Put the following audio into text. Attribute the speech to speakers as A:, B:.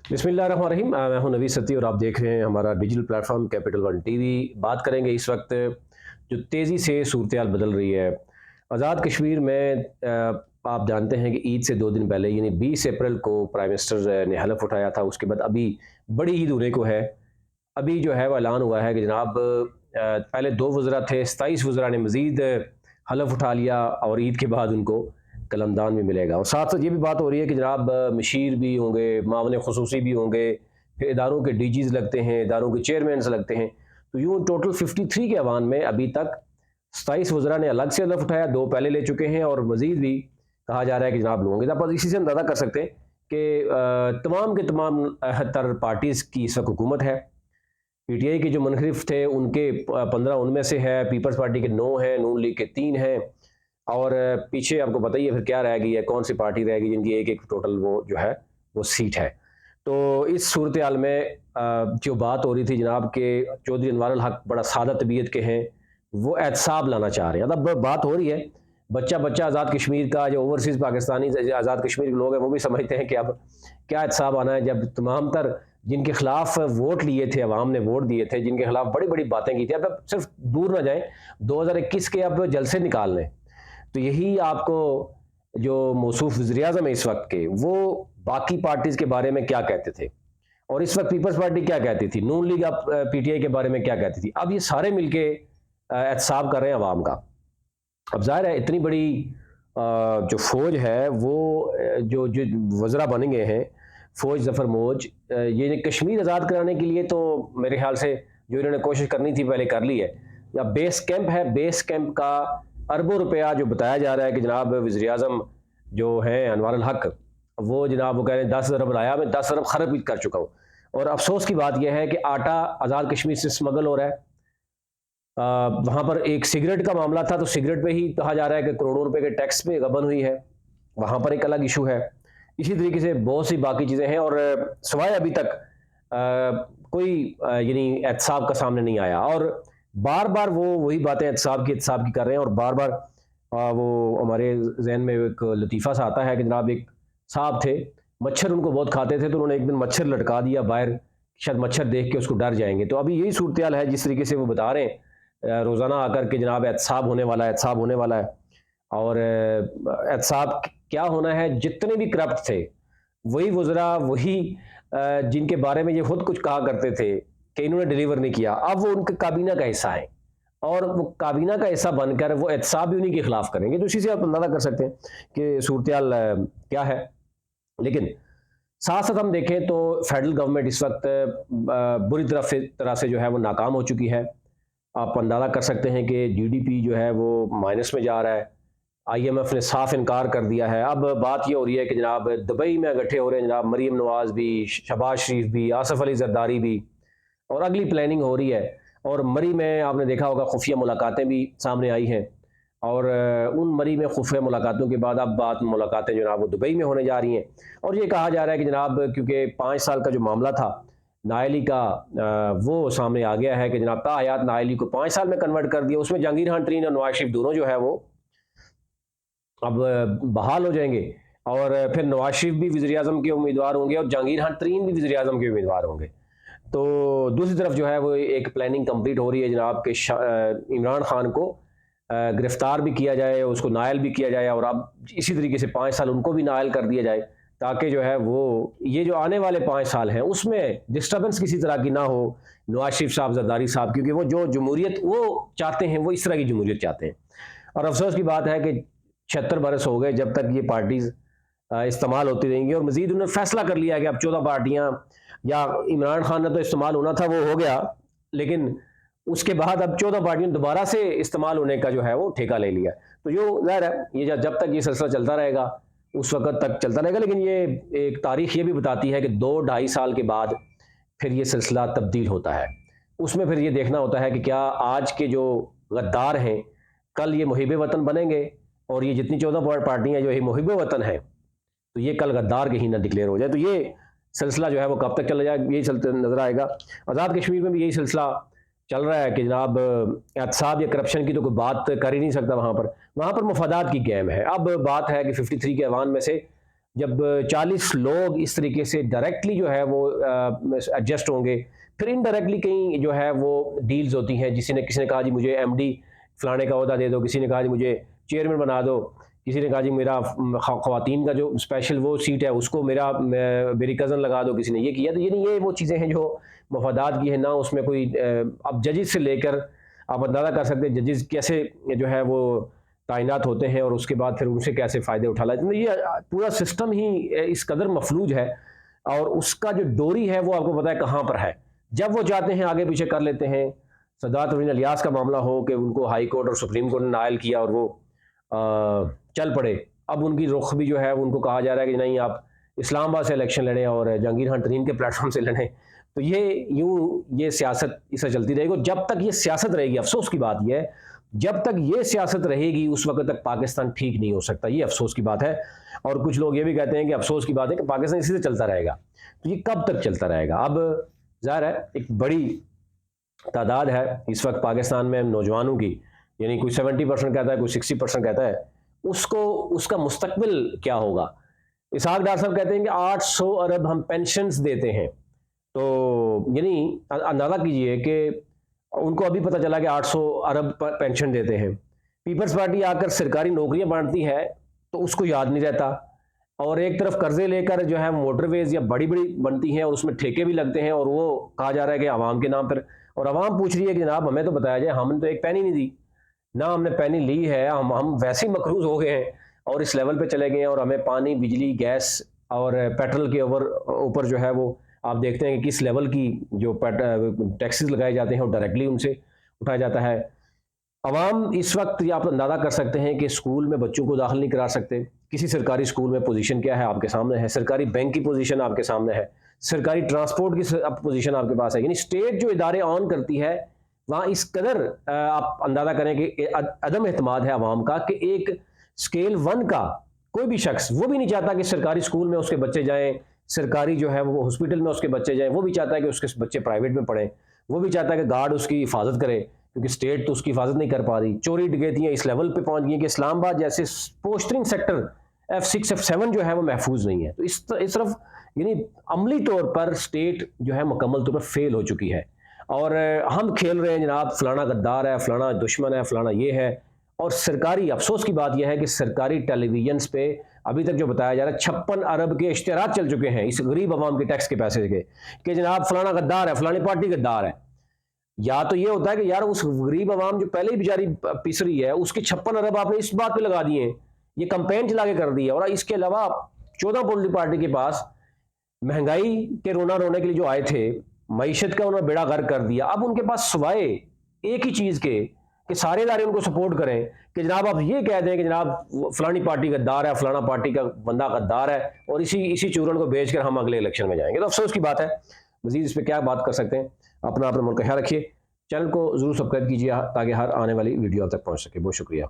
A: बिस्मिल्लाहिर्रहमानिर्रहीम। मैं हूं नवीद सती और आप देख रहे हैं हमारा digital platform capital one TV. बात करेंगे इस वक्त जो तेज़ी से सूरत हाल बदल रही है। आज़ाद कश्मीर में आप जानते हैं कि ईद से 2 दिन पहले यानी 20 अप्रैल को प्राइम मिनिस्टर ने हलफ उठाया था। उसके बाद अभी बड़ी ईद होने को है। अभी जो है वो ऐलान हुआ है कि जनाब पहले 2 वज़रा थे, 27 वज़रा ने मज़ीद हलफ उठा लिया और ईद के बाद उनको कलमदान भी मिलेगा। और साथ साथ ये भी बात हो रही है कि जनाब मशीर भी होंगे, मावन खसूसी भी होंगे, फिर इदारों के डीजीज़ लगते हैं, इदारों के चेयरमैन लगते हैं। तो यूँ टोटल 53 के अवान में अभी तक 27 वज़रा ने अलग से हलफ उठाया, 2 पहले ले चुके हैं और मज़ीद भी कहा जा रहा है कि जनाब लोगे। तो आप इसी से अंदाज़ा कर सकते हैं कि तमाम के तमाम तर पार्टीज़ की इस वक्त हुकूमत है। पीटीआई के जो मुनखरिफ थे उनके 15 उनमें से है, पीपल्स पार्टी के 9 हैं, नून लीग के 3 हैं और पीछे आपको पता ही है फिर क्या रह गई है, कौन सी पार्टी रह गई जिनकी एक एक टोटल वो जो है वो सीट है। तो इस सूरत हाल में जो बात हो रही थी जनाब के चौधरी अनवारुल हक बड़ा सादा तबीयत के हैं, वो एहतसाब लाना चाह रहे हैं। अब बात हो रही है बच्चा बच्चा आज़ाद कश्मीर का, जो ओवरसीज़ पाकिस्तानी आज़ाद कश्मीर के लोग हैं वो भी समझते हैं कि अब क्या एहतसाब आना है, जब तमाम तर जिनके खिलाफ वोट लिए थे, अवाम ने वोट दिए थे, जिनके खिलाफ बड़ी बड़ी बातें की थी, अब सिर्फ दूर ना जाएं, 2021 के अब जलसे निकाल लें। तो यही आपको जो मौसूफ वज़ीर-ए-आज़म है इस वक्त के, वो बाकी पार्टीज़ के बारे में क्या कहते थे और इस वक्त पीपल्स पार्टी क्या कहती थी, नून लीग अब पीटीआई के बारे में क्या कहती थी। अब ये सारे मिलके एहतसाब कर रहे हैं अवाम का। अब ज़ाहिर है इतनी बड़ी जो फ़ौज है वो जो जो वज़रा बन गए हैं, फ़ौज ज़फ़र मोज, ये कश्मीर आज़ाद कराने के लिए तो मेरे ख़्याल से जो इन्होंने कोशिश करनी थी पहले कर ली है। या बेस कैंप है, बेस कैंप का अरबों रुपया जो बताया जा रहा है कि जनाब वज़ीर-ए-आज़म जो हैं अनवारुल हक, वो जनाब वो कह रहे हैं 10 अरब लाया, मैं 10 अरब खर्च भी कर चुका हूँ। और अफसोस की बात यह है कि आटा आज़ाद कश्मीर से स्मगल हो रहा है। वहाँ पर एक सिगरेट का मामला था तो सिगरेट पे ही कहा जा रहा है कि करोड़ों रुपए के टैक्स पे गबन हुई है, वहाँ पर एक अलग इशू है। इसी तरीके से बहुत सी बाकी चीज़ें हैं और सिवाय अभी तक कोई यानी एहतसाब का सामने नहीं आया और बार बार वो वही बातें एहतसाब की कर रहे हैं और बार बार वो हमारे जहन में एक लतीफ़ा सा आता है कि जनाब एक साहब थे, मच्छर उनको बहुत खाते थे तो उन्होंने एक दिन मच्छर लटका दिया बाहर, शायद मच्छर देख के उसको डर जाएंगे। तो अभी यही सूरत हाल है जिस तरीके से वो बता रहे हैं रोज़ाना आकर के जनाब एहतसाब होने वाला है, एहतसाब होने वाला है। और एहतसाब क्या होना है, जितने भी करप्ट थे वही वज़रा, वही जिनके बारे में ये खुद कुछ कहा करते थे कि इन्होंने डिलीवर नहीं किया, अब वो उनके काबीना का हिस्सा है और वो काबीना का हिस्सा बनकर वो एहतसाब भी उन्हीं के खिलाफ करेंगे। तो इसी से आप अंदाज़ा कर सकते हैं कि सूरत हाल क्या है। लेकिन साथ साथ हम देखें तो फेडरल गवर्नमेंट इस वक्त बुरी तरह से जो है वो नाकाम हो चुकी है। आप अंदाज़ा कर सकते हैं कि जीडीपी जो है वो माइनस में जा रहा है। आईएमएफ ने साफ इनकार कर दिया है। अब बात ये हो रही है कि जनाब दुबई में इकट्ठे हो रहे हैं जनाब मरीम नवाज़ भी, शहबाज शरीफ भी, आसिफ अली जरदारी भी और अगली प्लानिंग हो रही है। और मरी में आपने देखा होगा खुफिया मुलाकातें भी सामने आई हैं और उन मरी में खुफिया मुलाकातों के बाद अब बात मुलाकातें जनाब वो दुबई में होने जा रही हैं। और ये कहा जा रहा है कि जनाब क्योंकि 5 साल का जो मामला था नायली का, वो सामने आ गया है कि जनाब ताहयात नायली को 5 साल में कन्वर्ट कर दिया। उसमें जहांगीर खान तरीन और नवाज शरीफ दोनों जो है वो अब बहाल हो जाएंगे और फिर नवाज शरीफ भी वज़ीर-ए-आज़म के उम्मीदवार होंगे और जहांगीर खान तरीन भी वज़ीर-ए-आज़म के उम्मीदवार होंगे। तो दूसरी तरफ जो है वो एक प्लानिंग कंप्लीट हो रही है जनाब के इमरान खान को गिरफ्तार भी किया जाए, उसको नायल भी किया जाए और अब इसी तरीके से 5 साल उनको भी नायल कर दिया जाए ताकि जो है वो ये जो आने वाले 5 साल हैं उसमें डिस्टर्बेंस किसी तरह की ना हो नवाज शरीफ साहब, जरदारी साहब, क्योंकि वो जो जमहूरियत वो चाहते हैं वो इस तरह की जमहूरियत चाहते हैं। और अफसोस की बात है कि 76 बरस हो गए जब तक ये पार्टीज़ इस्तेमाल होती रहेंगी और मज़ीद उन्होंने फैसला कर लिया कि अब 14 पार्टियाँ, या इमरान खान ने तो इस्तेमाल होना था वो हो गया, लेकिन उसके बाद अब 14 पार्टियों ने दोबारा से इस्तेमाल होने का जो है वो ठेका ले लिया। तो जो ज़ाहिर है ये जब तक ये सिलसिला चलता रहेगा उस वक़्त तक चलता रहेगा, लेकिन ये एक तारीख़ ये भी बताती है कि 2 ढाई साल के बाद फिर ये सिलसिला तब्दील होता है। उसमें फिर ये देखना होता है कि क्या आज के जो गद्दार हैं कल ये मुहिब वतन बनेंगे और ये जितनी 14 पार्टियाँ जो ये मुहिब वतन हैं तो ये कल गद्दार कहीं ना डिक्लेयर हो जाए। तो ये सिलसिला जो है वो कब तक चला जाए यही चलते नज़र आएगा। आज़ाद कश्मीर में भी यही सिलसिला चल रहा है कि जनाब एहतसाब या करप्शन की तो कोई बात कर ही नहीं सकता। वहाँ पर मफादात की गेम है। अब बात है कि 53 के अवान में से جب 40 لوگ اس طریقے سے ڈائریکٹلی جو ہے وہ ایڈجسٹ ہوں گے، پھر انڈائریکٹلی کہیں جو ہے وہ ڈیلز ہوتی ہیں، کسی نے کہا جی مجھے ایم ڈی فلانے کا عہدہ دے دو، کسی نے کہا جی مجھے چیئرمین بنا دو، کسی نے کہا جی میرا خواتین کا جو اسپیشل وہ سیٹ ہے اس کو میری کزن لگا دو، کسی نے یہ کیا۔ تو یہ وہ چیزیں ہیں جو مفادات کی ہیں، نہ اس میں کوئی اب ججز سے لے کر آپ اندازہ کر سکتے ہیں ججز کیسے جو ہے وہ تعینات ہوتے ہیں اور اس کے بعد پھر ان سے کیسے فائدے اٹھا لاتے ہیں۔ یہ پورا سسٹم ہی اس قدر مفلوج ہے، اور اس کا جو ڈوری ہے وہ آپ کو پتہ ہے کہاں پر ہے۔ جب وہ چاہتے ہیں آگے پیچھے کر لیتے ہیں۔ سادات الدین الیاس کا معاملہ ہو کہ ان کو ہائی کورٹ اور سپریم کورٹ نے نائل کیا اور وہ چل پڑے، اب ان کی رخ بھی جو ہے ان کو کہا جا رہا ہے کہ نہیں آپ اسلام آباد سے الیکشن لڑیں اور جہانگیر خان ترین کے پلیٹ فارم سے لڑیں۔ تو یہ سیاست اس سے چلتی رہے گی، جب تک یہ سیاست رہے گی۔ افسوس کی بات یہ ہے جب تک یہ سیاست رہے گی اس وقت تک پاکستان ٹھیک نہیں ہو سکتا، یہ افسوس کی بات ہے۔ اور کچھ لوگ یہ بھی کہتے ہیں کہ افسوس کی بات ہے کہ پاکستان اسی سے چلتا رہے گا، تو یہ کب تک چلتا رہے گا؟ اب ظاہر ہے ایک بڑی تعداد ہے اس وقت پاکستان میں نوجوانوں کی، یعنی کوئی 70% کہتا ہے، کوئی 60% کہتا ہے، اس کا مستقبل کیا ہوگا؟ اسحاق ڈار صاحب کہتے ہیں کہ 800 ارب ہم پینشنز دیتے ہیں، تو یعنی اندازہ کیجئے کہ ان کو ابھی پتہ چلا کہ 800 ارب پینشن دیتے ہیں۔ پیپلز پارٹی آ کر سرکاری نوکریاں بانٹتی ہے تو اس کو یاد نہیں رہتا، اور ایک طرف قرضے لے کر جو ہے موٹر ویز یا بڑی بنتی ہیں اور اس میں ٹھیکے بھی لگتے ہیں، اور وہ کہا جا رہا ہے کہ عوام کے نام پر، اور عوام پوچھ رہی ہے کہ جناب ہمیں تو بتایا جائے، ہم نے تو ایک پینی نہیں دی، نہ ہم نے پینی لی ہے، ہم ویسے ہی مقروض ہو گئے ہیں اور اس لیول پہ چلے گئے ہیں، اور ہمیں پانی، بجلی، گیس اور پیٹرول کے اوپر جو ہے وہ آپ دیکھتے ہیں کہ کس لیول کی جو ٹیکسز لگائے جاتے ہیں اور ڈائریکٹلی ان سے اٹھایا جاتا ہے۔ عوام اس وقت یہ آپ اندازہ کر سکتے ہیں کہ اسکول میں بچوں کو داخل نہیں کرا سکتے، کسی سرکاری اسکول میں پوزیشن کیا ہے آپ کے سامنے ہے، سرکاری بینک کی پوزیشن آپ کے سامنے ہے، سرکاری ٹرانسپورٹ کی پوزیشن آپ کے پاس ہے، یعنی اسٹیٹ جو ادارے آن کرتی ہے وہاں اس قدر آپ اندازہ کریں کہ عدم اعتماد ہے عوام کا کہ ایک اسکیل 1 کا کوئی بھی شخص وہ بھی نہیں چاہتا کہ سرکاری اسکول میں اس کے بچے جائیں، سرکاری جو ہے وہ ہاسپٹل میں اس کے بچے جائیں، وہ بھی چاہتا ہے کہ اس کے بچے پرائیویٹ میں پڑھیں، وہ بھی چاہتا ہے کہ گارڈ اس کی حفاظت کرے کیونکہ اسٹیٹ تو اس کی حفاظت نہیں کر پا رہی۔ چوری ڈکیتیاں اس لیول پہ پہنچ گئی ہیں کہ اسلام آباد جیسے پوسٹرنگ سیکٹر F6 F7 جو ہے وہ محفوظ نہیں ہے۔ تو اس طرف یعنی عملی طور پر اسٹیٹ جو ہے مکمل طور پر فیل ہو چکی ہے، اور ہم کھیل رہے ہیں جناب فلانا غدار ہے، فلانا دشمن ہے، فلانا یہ ہے، اور سرکاری افسوس کی بات یہ ہے کہ سرکاری ٹیلی ویژنز پہ ابھی تک جو بتایا جا رہا ہے 56 ارب کے اشتہارات چل چکے ہیں اس غریب عوام کے ٹیکس کے پیسے کے، کہ جناب فلانا غدار ہے، فلانی پارٹی غدار ہے۔ یا تو یہ ہوتا ہے کہ یار اس غریب عوام جو پہلے ہی بیچاری پس رہی ہے اس کے 56 ارب آپ نے اس بات پہ لگا دیے ہیں، یہ کمپین چلا کے کر دی ہے، اور اس کے علاوہ 14 پولیٹیکل پارٹی کے پاس مہنگائی کے رونا رونے کے لیے جو آئے تھے، معیشت کا انہوں نے بیڑا غرق کر دیا۔ اب ان کے پاس سوائے ایک ہی چیز کے کہ سارے ادارے ان کو سپورٹ کریں کہ جناب آپ یہ کہہ دیں کہ جناب فلانی پارٹی غدار ہے، فلانا پارٹی کا بندہ غدار ہے، اور اسی چورن کو بیچ کر ہم اگلے الیکشن میں جائیں گے، تو افسوس کی بات ہے۔ مزید اس پہ کیا بات کر سکتے ہیں؟ اپنا ملک کا خیال رکھیے، چینل کو ضرور سبسکرائب کیجیے تاکہ ہر آنے والی ویڈیو آپ تک پہنچ سکے۔ بہت شکریہ۔